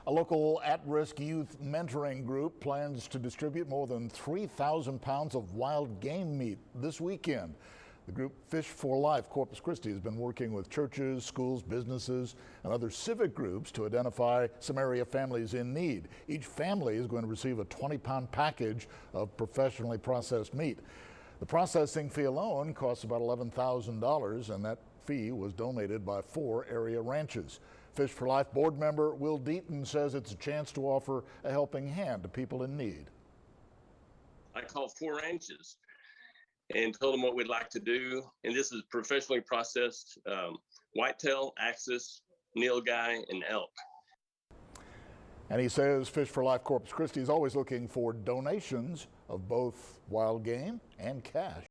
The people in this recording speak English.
A local at-risk youth mentoring group plans to distribute more than 3,000 pounds of wild game meat this weekend. The group Fish for Life Corpus Christi has been working with churches, schools, businesses, and other civic groups to identify some area families in need. Each family is going to receive a 20-pound package of professionally processed meat. The processing fee alone costs about $11,000, and that fee was donated by 4 area ranches. Fish for Life board member Will Deaton says it's a chance to offer a helping hand to people in need. I called 4 ranches and told them what we'd like to do. And this is professionally processed whitetail, axis, nilgai, and elk. And he says Fish for Life Corpus Christi is always looking for donations of both wild game and cash.